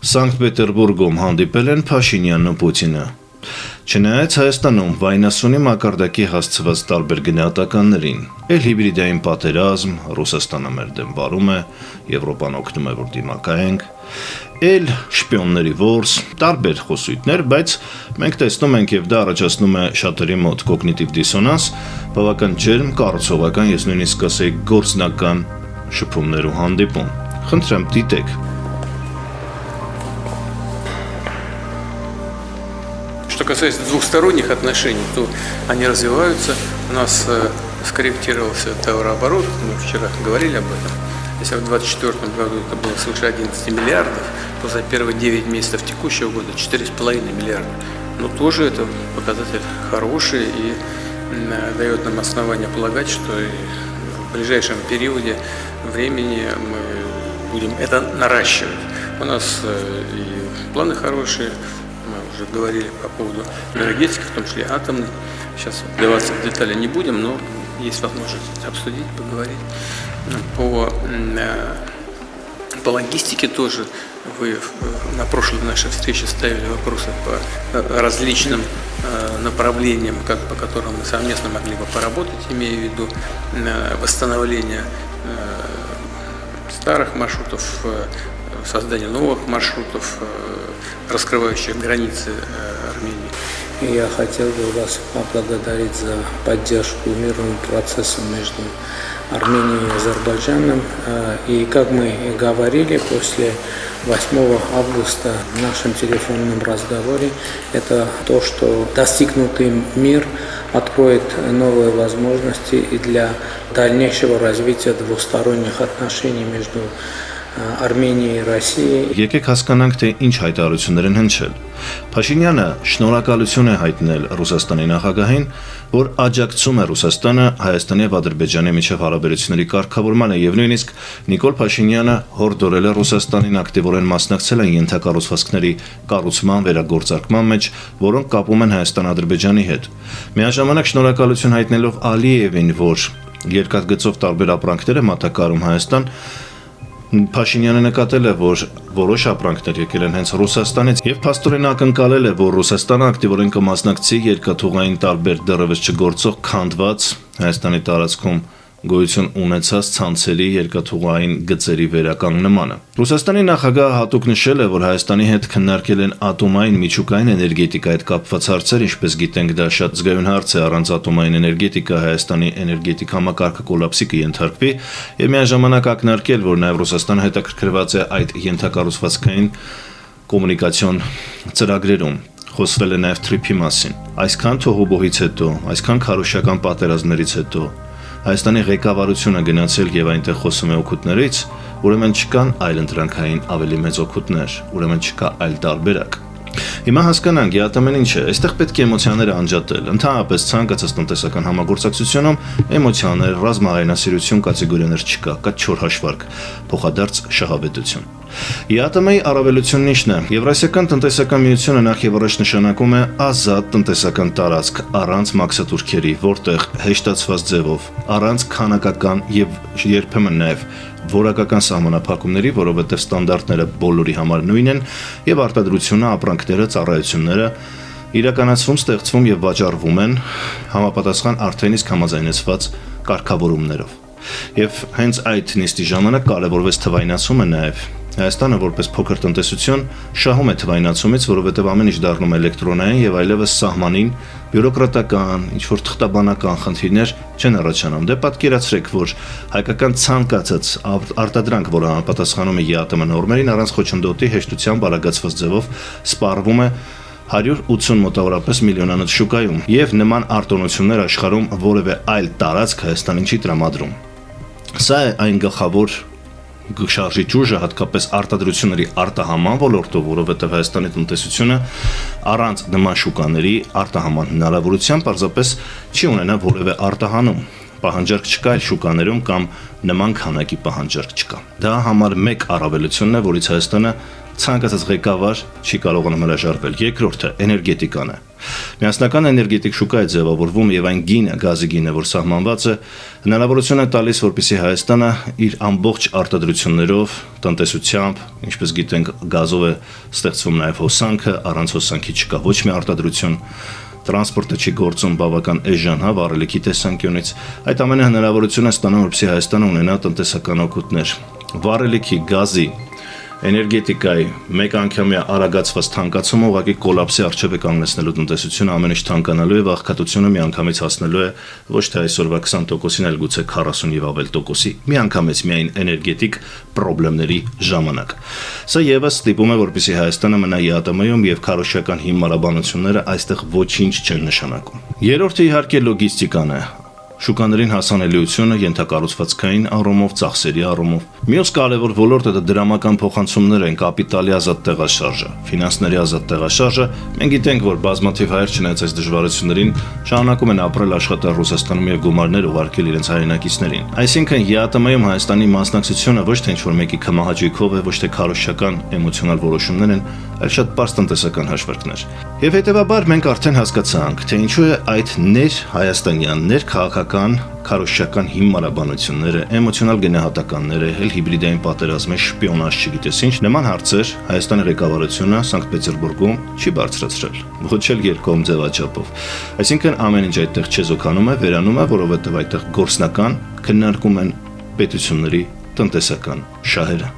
Սանկտ Պետերբուրգում հանդիպել են Փաշինյանն ու Պուտինը։ Չնայած Հայաստանում վայնասունի մակարդակի հասցված տարբեր գնահատականներին, էլ հիբրիդային պատերազմ, Ռուսաստանը մեր դեմ վարում է, Եվրոպան օգնում է, որ դիմակայենք, էլ շպիոնների որս, տարբեր խոսույթներ, բայց մենք տեսնում ենք եւ դա առաջացնում է շատերի մոտ կոգնիտիվ դիսոնանս, բավական ջերմ, կառուցողական, ես նույնիսկ կասեի գործնական շփումներ ու հանդիպում։ Խնդրեմ դիտեք։ Что касается двухсторонних отношений, то они развиваются. У нас скорректировался товарооборот, мы вчера говорили об этом. Если в 2024 году это было свыше 11 миллиардов, то за первые 9 месяцев текущего года 4,5 миллиарда. Но тоже это показатель хороший и дает нам основание полагать, что и в ближайшем периоде времени мы будем это наращивать. У нас и планы хорошие. Уже говорили по поводу энергетики, в том числе атомной. Сейчас вдаваться в детали не будем, но есть возможность обсудить, поговорить. По логистике тоже вы на прошлой нашей встрече ставили вопросы по различным направлениям, по которым мы совместно могли бы поработать, имея в виду восстановление старых маршрутов, создание новых маршрутов, раскрывающих границы Армении. Я хотел бы вас поблагодарить за поддержку мирного процесса между Арменией и Азербайджаном. И как мы и говорили, после 8 августа в нашем телефонном разговоре, это то, что достигнутый мир откроет новые возможности и для дальнейшего развития двусторонних отношений между Արմենիայի եւ Ռուսիայի։ Եկեք հասկանանք, թե ինչ հայտարարություններ են հնչել։ Փաշինյանը շնորհակալություն է հայտնել Ռուսաստանի նախագահին, որ աջակցում է Ռուսաստանը Հայաստանի եւ Ադրբեջանի միջև հարաբերությունների կարգավորմանը եւ նույնիսկ Նիկոլ Փաշինյանը հորդորել է Ռուսաստանին ակտիվորեն մասնակցել են ենթակառուցվածքների կառուցման վերագործարկման մեջ, որոնք կապում են Հայաստան-Ադրբեջանի հետ։ Միաժամանակ շնորհակալություն հայտնելով Ալիևին, որ երկաթգծով տարբեր ապրանքներ է մատակարարում Հայաստան, Փաշինյանը նկատել է, որ որոշ ապրանքներ եկել են հենց Ռուսաստանից եւ փաստորեն ակնկալել է, որ Ռուսաստանը ակտիվորեն կմասնակցի երկաթուղային տարբեր դեռևս չգործող քանդված Հայաստանի տարածքում գոյություն ունեցած ցանցերի երկաթուղային գծերի վերականգնմանը։ Ռուսաստանի նախագահը հատուկ նշել է, որ Հայաստանի հետ քննարկել են ատոմային միջուկային էներգետիկայի հետ կապված հարցեր, ինչպես գիտենք, դա շատ զգայուն հարց է, առանց ատոմային էներգետիկա Հայաստանի էներգետիկ համակարգը կոլապսի կընթարկվի, եւ միաժամանակ ակնարկել, որ նաեւ Ռուսաստանը հետաքրքրված է այդ ենթակառուցվածքային կոմունիկացիոն ծրագրերում։ Խոսվել է նաեւ թրիփի մասին։ Այսքան թողոբոհից հետո, այսքան քարոզչական պատերազմներից հետո Հայաստանի ղեկավարությունը գնացել եւ այնտեղ խոսում է օգուտներից, ուրեմն չկան այլ ընտրանքային ավելի մեծ օգուտներ, ուրեմն չկա այլ տարբերակ։ Հիմա հասկանանք, յատամեն ինչ է, այստեղ պետք է էմոցիաները անջատել։ Ընդհանրապես ցանկացած տնտեսական համագործակցությունում էմոցիաներ, ռազմահայնասիրություն կատեգորիաներ չկա, կա 4 հաշվարկ, փոխադարձ շահավետություն։ ԵԱՏՄ-ի առավելությունն ինչն է։ Եվրասիական տնտեսական միությունը նախ եւ առաջ նշանակում է ազատ տնտեսական տարածք առանց մաքսատուրքերի, որտեղ հեշտացված ձևով, առանց քանակական եւ երբեմն նաեւ որակական սահմանափակումների, որովհետեւ ստանդարտները բոլորի համար նույն են եւ արտադրությունը, ապրանքները, ծառայությունները իրականացվում, ստեղծվում եւ վաճառվում են համապատասխան արդեն իսկ համաձայնեցված կարգավորումներով։ Եվ հենց այդ նիստի ժամանակ կարևորվեց թվայնացումը նաեւ Հայաստանը որպես փոքր տնտեսություն շահում է թվայնացումից, որովհետև ամեն ինչ դառնում է էլեկտրոնային եւ այլևս սահմանին բյուրոկրատական, ինչ-որ թղթաբանական խնդիրներ չեն առաջանում։ Դե պատկերացրեք, որ հայկական ցանկացած արտադրանք, որը համապատասխանում է ԵԱՏՄ նորմերին, առանց խոչընդոտի հեշտությամբ բարագացված ձևով սպառվում է 180 մոտավորապես միլիոնանոց շուկայում եւ նման արտոնություններ աշխարհում որևէ այլ տարածք Հայաստանին չի տրամադրում։ Սա է այն գլխավոր շարժիչ ուժը հատկապես արտադրությունների արտահանման ոլորտով, որովհետև Հայաստանի տնտեսությունը առանց նման շուկաների արտահանման հնարավորության պարզապես չի ունենա որևէ արտահանում։ Պահանջարկ չկա այլ շուկաներում կամ նման քանակի պահանջարկ չկա։ Դա համար մեկ առավելությունն է, որից Հայաստանը ցանկացած ղեկավար չի կարողանում հրաժարվել։ Երկրորդը էներգետիկան է։ Միասնական էներգետիկ շուկա է ձևավորվում եւ այն գինը, գազի գինը, որ սահմանված է, հնարավորություն է տալիս, որպեսզի Հայաստանը իր ամբողջ արտադրություններով, տնտեսությամբ, ինչպես գիտենք, գազով է ստեղծվում նաեւ հոսանքը, առանց հոսանքի չկա ոչ մի արտադրություն, տրանսպորտը չի գործում բավական էժան, վառելիքի տեսանկյունից։ Այդ ամենը հնարավորություն է ստանում, որպեսզի Հայաստանը ունենա տնտեսական օգուտներ։ Վառելիքի, գազի, էներգետիկայի մեկ անգամյա արագացված թանկացումը ուղղակի կոլապսի առջև է կանգնեցնելու տնտեսությունը, ամեն ինչ թանկանալու է, աղքատությունը միանգամից հասնելու է ոչ թե այսօրվա 20%-ին, այլ գուցե 40 եւ ավել տոկոսի, միանգամից միայն էներգետիկ խնդիրների ժամանակ։ Սա եւս ստիպում է, որպեսզի Հայաստանը մնա ԵԱՏՄ-ում եւ քարոզչական հիմնարաբանությունները այստեղ ոչինչ չեն նշանակում։ Երրորդը իհարկե լոգիստիկան է։ Շուկաներին հասանելիությունը ենթակառուցվածքային առումով, ծախսերի առումով։ Մյուս կարևոր ոլորտը դա դրամական փոխանցումներ են, կապիտալի ազատ տեղաշարժը, ֆինանսների ազատ տեղաշարժը։ Մենք գիտենք, որ բազմաթիվ հայեր չնայած այս դժվարություններին շարունակում են ապրել աշխատել Ռուսաստանում եւ գումարներ ուղարկել իրենց հայրենակիցներին։ Այսինքն ԵԱՏՄ-ում Հայաստանի մասնակցությունը ոչ թե ինչ-որ մեկի կմահաճույքով է, ոչ թե քարոզչական էմոցիոնալ որոշումներ են, այլ շատ պարզ տնտեսական հաշվարկներ։ Եվ հետեւաբար մենք արդեն հասկացանք, թե ինչու է այդ հայաստանյաններ քաղաքական քարոզչական հիմնարաբանությունները, էմոցիոնալ գնահատականները, հիբրիդային պատերազմը, շպիոնաժ, չգիտես ինչ, նման հարցեր Հայաստանի ղեկավարությունը Սանկտ Պետերբուրգում չի բարձրացրել, ոչ էլ երկկողմ ձևաչափով։ Այսինքն ամեն ինչ այդտեղ չեզոքանում է, վերանում է, որովհետև այդտեղ գործնական քննարկում են պետությունների տնտեսական շահերը։